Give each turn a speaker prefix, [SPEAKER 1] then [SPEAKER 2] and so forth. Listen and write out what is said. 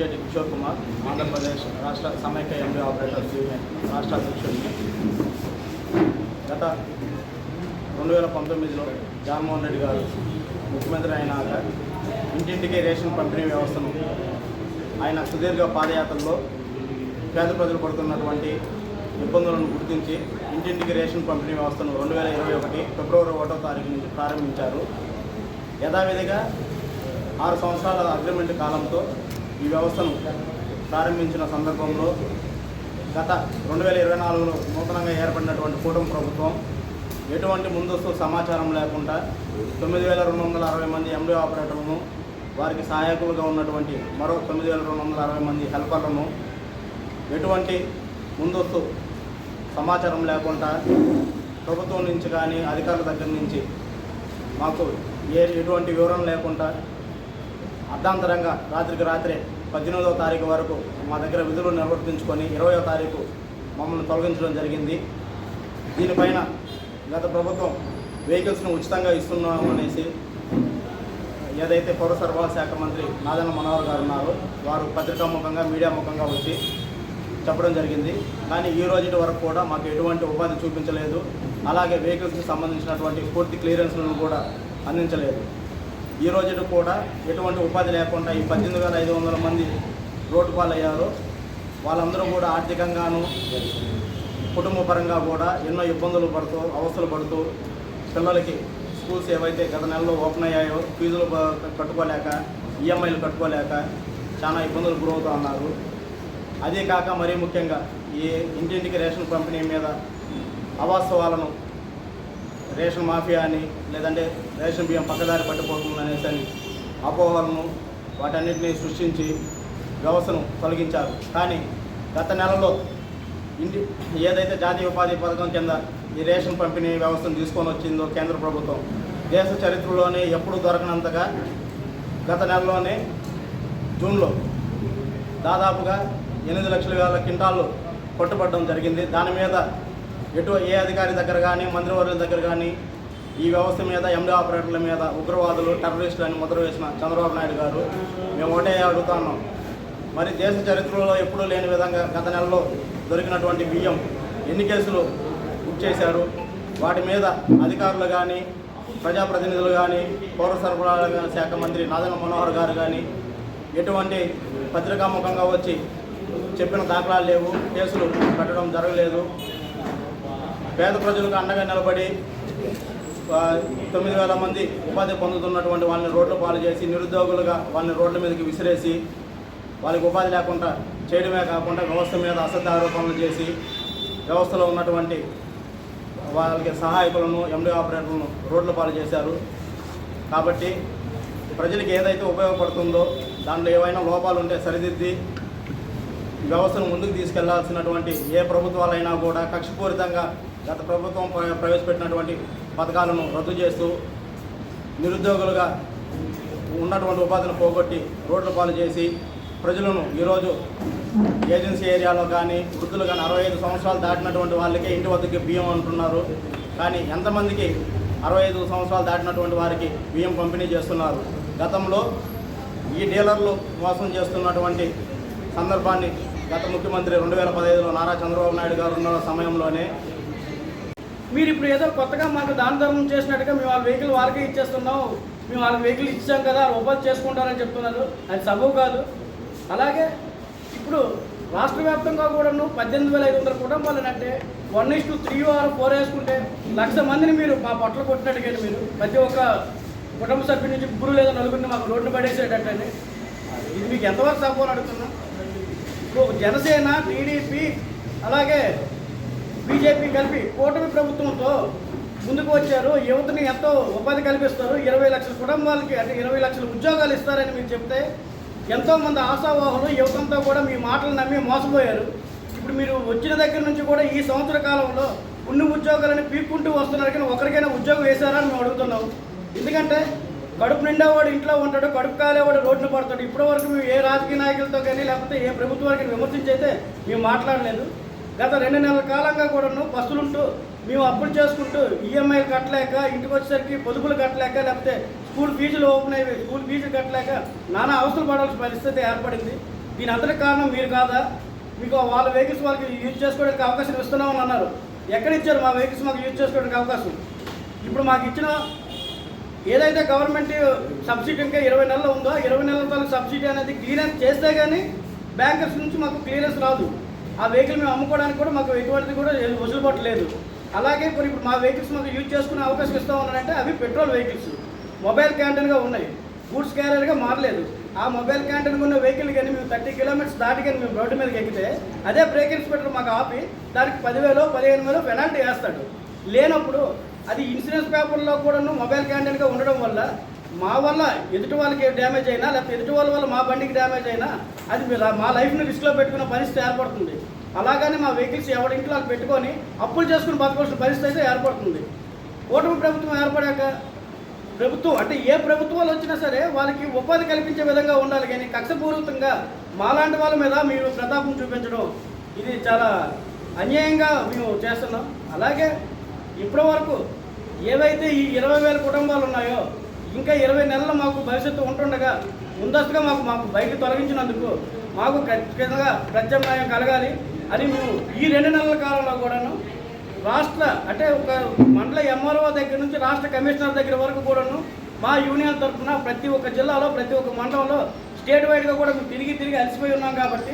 [SPEAKER 1] పులిజేటి కిషోర్ కుమార్, ఆంధ్రప్రదేశ్ రాష్ట్ర సమైక్య MB operators union రాష్ట్ర అధ్యక్షుడిని. గత 2019లో జగన్మోహన్ రెడ్డి గారు ముఖ్యమంత్రి అయినాక ఇంటింటికి రేషన్ పంపిణీ వ్యవస్థను ఆయన సుదీర్ఘ పాదయాత్రలో పేద ప్రజలు పడుతున్నటువంటి ఇబ్బందులను గుర్తించి ఇంటింటికి రేషన్ పంపిణీ వ్యవస్థను 2021 ఫిబ్రవరి 1వ తారీఖు నుంచి ప్రారంభించారు. యథావిధిగా 6 సంవత్సరాల అగ్రిమెంట్ కాలంతో ఈ వ్యవస్థను ప్రారంభించిన సందర్భంలో గత 2024లో నూతనంగా ఏర్పడినటువంటి కూటమి ప్రభుత్వం ఎటువంటి ముందస్తు సమాచారం లేకుండా 9260 మంది ఎండీ ఆపరేటర్లను, వారికి సహాయకులుగా ఉన్నటువంటి మరో 9260 మంది హెల్పర్లను ఎటువంటి ముందస్తు సమాచారం లేకుండా ప్రభుత్వం నుంచి కానీ అధికారుల దగ్గర నుంచి మాకు ఎటువంటి వివరణ లేకుండా అర్ధాంతరంగా రాత్రికి రాత్రే 18వ తారీఖు వరకు మా దగ్గర విధులు నిర్వర్తించుకొని 20వ తారీఖు మమ్మల్ని తొలగించడం జరిగింది. దీనిపైన గత ప్రభుత్వం వెహికల్స్ను ఉచితంగా ఇస్తున్నాము అనేసి ఏదైతే పౌర సరఫరాల శాఖ మంత్రి నాదెండ్ల మనోహర్ గారు ఉన్నారో వారు పత్రికాముఖంగా మీడియా ముఖంగా వచ్చి చెప్పడం జరిగింది. కానీ ఈ రోజు వరకు కూడా మాకు ఎటువంటి ఉపాధి చూపించలేదు. అలాగే వెహికల్స్కి సంబంధించినటువంటి పూర్తి క్లియరెన్స్లను కూడా అందించలేదు. ఈ రోజు కూడా ఎటువంటి ఉపాధి లేకుండా ఈ 18,500 మంది రోడ్డు పాలయ్యారు. వాళ్ళందరూ కూడా ఆర్థికంగాను కుటుంబ పరంగా కూడా ఎన్నో ఇబ్బందులు పడుతూ అవస్థలు పడుతూ పిల్లలకి స్కూల్స్ ఏవైతే గత నెలలో ఓపెన్ అయ్యాయో ఫీజులు కట్టుకోలేక, ఈఎంఐలు కట్టుకోలేక చాలా ఇబ్బందులు గురవుతూ ఉన్నారు. అదే కాక మరీ ముఖ్యంగా ఈ ఇంటింటికి రేషన్ పంపిణీ మీద అవాస్తవాలను, రేషన్ మాఫియా అని, లేదంటే రేషన్ బియ్యం పక్కదారి పట్టిపోతుంది అనేసి అని అపోహలను వాటన్నిటినీ సృష్టించి వ్యవస్థను తొలగించారు. కానీ గత నెలలో ఏదైతే జాతీయ ఉపాధి పథకం కింద ఈ రేషన్ పంపిణీ వ్యవస్థను తీసుకొని వచ్చిందో కేంద్ర ప్రభుత్వం, దేశ చరిత్రలోనే ఎప్పుడు దొరకనంతగా గత నెలలోనే జూన్లో దాదాపుగా 8 లక్షల క్వింటాళ్ళు పట్టుబడడం జరిగింది. దాని మీద ఏ అధికారి దగ్గర కానీ మంత్రివర్యుల దగ్గర కానీ ఈ వ్యవస్థ మీద ఎండీ ఆపరేటర్ల మీద ఉగ్రవాదులు, టెర్రరిస్టులు అని ముద్ర వేసిన చంద్రబాబు నాయుడు గారు మేము ఒకటే అడుగుతున్నాం. మరి దేశ చరిత్రలో ఎప్పుడూ లేని విధంగా గత నెలలో దొరికినటువంటి బియ్యం ఎన్ని కేసులు బుక్ చేశారు? వాటి మీద అధికారులు కానీ, ప్రజాప్రతినిధులు కానీ, పౌర సరఫరాల శాఖ మంత్రి నాదెండ్ల మనోహర్ గారు కానీ ఎటువంటి పత్రికాముఖంగా వచ్చి చెప్పిన దాఖలాలు లేవు. కేసులు పెట్టడం జరగలేదు. పేద ప్రజలకు అండగా నిలబడి 9,000 మంది ఉపాధి పొందుతున్నటువంటి వాళ్ళని రోడ్ల పాలు చేసి, నిరుద్యోగులుగా వాళ్ళని రోడ్ల మీదకి విసిరేసి వాళ్ళకి ఉపాధి లేకుండా చేయడమే కాకుండా వ్యవస్థ మీద అసత్య ఆరోపణలు చేసి వ్యవస్థలో ఉన్నటువంటి వాళ్ళకి సహాయకులను, ఎండీ ఆపరేటర్లను రోడ్ల పాలు చేశారు. కాబట్టి ప్రజలకు ఏదైతే ఉపయోగపడుతుందో దాంట్లో ఏవైనా లోపాలు ఉంటే సరిదిద్ది వ్యవస్థను ముందుకు తీసుకెళ్లాల్సినటువంటి ఏ ప్రభుత్వాలైనా కూడా కక్షపూరితంగా గత ప్రభుత్వం ప్రవేశపెట్టినటువంటి పథకాలను రద్దు చేస్తూ నిరుద్యోగులుగా ఉన్నటువంటి ఉపాధిని పోగొట్టి రోడ్ల పాలు చేసి ప్రజలను ఈరోజు ఏజెన్సీ ఏరియాలో కానీ వృద్ధులు కానీ 65 సంవత్సరాలు దాటినటువంటి వాళ్ళకే ఇంటి వద్దకి బియ్యం అంటున్నారు. కానీ ఎంతమందికి 65 సంవత్సరాలు దాటినటువంటి వారికి బియ్యం పంపిణీ చేస్తున్నారు? గతంలో ఈ డీలర్లు మోసం చేస్తున్నటువంటి సందర్భాన్ని గత ముఖ్యమంత్రి 2015లో నారా చంద్రబాబు నాయుడు గారు ఉన్న సమయంలోనే
[SPEAKER 2] మీరు ఇప్పుడు ఏదో కొత్తగా మాకు దాన ధర్మం చేసినట్టుగా మేము వాళ్ళ వెహికల్ వాళ్ళకే ఇచ్చేస్తున్నాం, మేము వాళ్ళకి వెహికల్ ఇచ్చాం కదా ఉపాధి చేసుకుంటారని చెప్తున్నారు. అది సబబు కాదు. అలాగే ఇప్పుడు రాష్ట్ర వ్యాప్తంగా కూడా 18,500 కుటుంబాలు అంటే 1:3 or 4 వేసుకుంటే 1,00,000 మందిని మీరు మా పొట్టలు కొట్టినట్టుగా మీరు ప్రతి ఒక్క కుటుంబ సభ్యుల నుంచి 3 లేదా 4 మాకు రోడ్డు పడేసేటట్టండి. ఇది మీకు ఎంతవరకు సపోర్ట్ అడుగుతున్నా? ఇప్పుడు జనసేన, టీడీపీ అలాగే బీజేపీ కలిపి కూటమి ప్రభుత్వంతో ముందుకు వచ్చారు. యువతని ఎంతో ఉపాధి కల్పిస్తారు. 20 లక్షల కుటుంబాలకి అంటే 20 లక్షల ఉద్యోగాలు ఇస్తారని మీరు చెప్తే ఎంతోమంది ఆశావాహులు యువతంతో కూడా మీ మాటలు నమ్మి మోసపోయారు. ఇప్పుడు మీరు వచ్చిన దగ్గర నుంచి కూడా ఈ సంవత్సర కాలంలో కొన్ని ఉద్యోగాలని పీక్కుంటూ వస్తున్నారు. కానీ ఒకరికైనా ఉద్యోగం వేశారని మేము అడుగుతున్నాం. ఎందుకంటే కడుపు నిండేవాడు ఇంట్లో ఉంటాడు, కడుపు కాలేవాడు రోడ్డున పడతాడు. ఇప్పటి వరకు మేము ఏ రాజకీయ నాయకులతో కానీ లేకపోతే ఏ ప్రభుత్వానికి విమర్శించి అయితే మేము మాట్లాడలేదు. గత 2 నెలల కాలంగా కూడాను పస్తులుంటూ మేము అప్పులు చేసుకుంటూ ఈఎంఐలు కట్టలేక, ఇంటికి వచ్చేసరికి పొదుపులు కట్టలేక, లేకపోతే స్కూల్ ఫీజులు ఓపెన్ అయ్యి స్కూల్ ఫీజులు కట్టలేక నానా అవసరం పడాల్సిన పరిస్థితి ఏర్పడింది. దీని అంతటి కారణం మీరు కాదా? మీకు వాళ్ళ వెహికల్స్ వాళ్ళకి యూజ్ చేసుకోవడానికి అవకాశం ఇస్తున్నామని అన్నారు. ఎక్కడ ఇచ్చారు మా వెహికల్స్ మాకు యూజ్ చేసుకోవడానికి అవకాశం? ఇప్పుడు మాకు ఇచ్చిన ఏదైతే గవర్నమెంట్ సబ్సిడీ ఇంకా 20 నెలలు ఉందో 20 నెలల తాలూకు సబ్సిడీ అనేది క్లియరెన్స్ చేస్తే కానీ బ్యాంకర్స్ నుంచి మాకు క్లియరెన్స్ రాదు. ఆ వెహికల్ మేము అమ్ముకోవడానికి కూడా మాకు ఎటువంటిది కూడా వసూలుబాటు లేదు. అలాగే ఇప్పుడు మా వెహికల్స్ మాకు యూజ్ చేసుకునే అవకాశం ఇస్తూ ఉన్నారంటే అవి పెట్రోల్ వెహికల్స్, మొబైల్ క్యాంటీన్గా ఉన్నాయి, గూడ్స్ క్యారియర్గా మారలేదు. ఆ మొబైల్ క్యాంటీన్ ఉన్న వెహికల్ కానీ మేము 30 కిలోమీటర్స్ దాటి కానీ మేము రోడ్డు మీదకి ఎక్కితే అదే బ్రేక్ ఇన్స్పెక్టర్ మాకు ఆపి దానికి 10,000 15,000 పెనాల్టీ వేస్తాడు. లేనప్పుడు అది ఇన్సూరెన్స్ పేపర్లో కూడా మొబైల్ క్యాంటీన్గా ఉండడం వల్ల మా వల్ల ఎదుటి వాళ్ళకి డ్యామేజ్ అయినా లేకపోతే ఎదుటి వాళ్ళ వల్ల మా బండికి డ్యామేజ్ అయినా అది మా లైఫ్ని రిస్క్లో పెట్టుకున్న పరిస్థితి ఏర్పడుతుంది. అలాగని మా వెహికల్స్ ఎవరింట్లో వాళ్ళు పెట్టుకొని అప్పులు చేసుకుని బతకాల్సిన పరిస్థితి అయితే ఏర్పడుతుంది. కూటమి ప్రభుత్వం ఏర్పడాక ప్రభుత్వం అంటే ఏ ప్రభుత్వాలు వచ్చినా సరే వాళ్ళకి ఉపాధి కల్పించే విధంగా ఉండాలి, కానీ కక్షపూరితంగా మాలాంటి వాళ్ళ మీద మీరు ప్రతాపం చూపించడం ఇది చాలా అన్యాయంగా మేము చేస్తున్నాం. అలాగే ఇప్పటి వరకు ఏవైతే ఈ 20,000 కుటుంబాలు ఉన్నాయో ఇంకా 20 నెలలు మాకు భవిష్యత్తు ఉంటుండగా ముందస్తుగా మాకు బయటకు తొలగించినందుకు మాకు ఖచ్చితంగా ప్రత్యామ్నాయం కలగాలి అని మేము ఈ 2 నెలల కాలంలో కూడాను రాష్ట్ర అంటే ఒక మండల ఎంఆర్ఓ దగ్గర నుంచి రాష్ట్ర కమిషనర్ దగ్గర వరకు కూడాను మా యూనియన్ తరఫున ప్రతి ఒక్క జిల్లాలో ప్రతి ఒక్క మండలంలో స్టేట్ వైడ్గా కూడా మేము తిరిగి అలసిపోయి ఉన్నాం కాబట్టి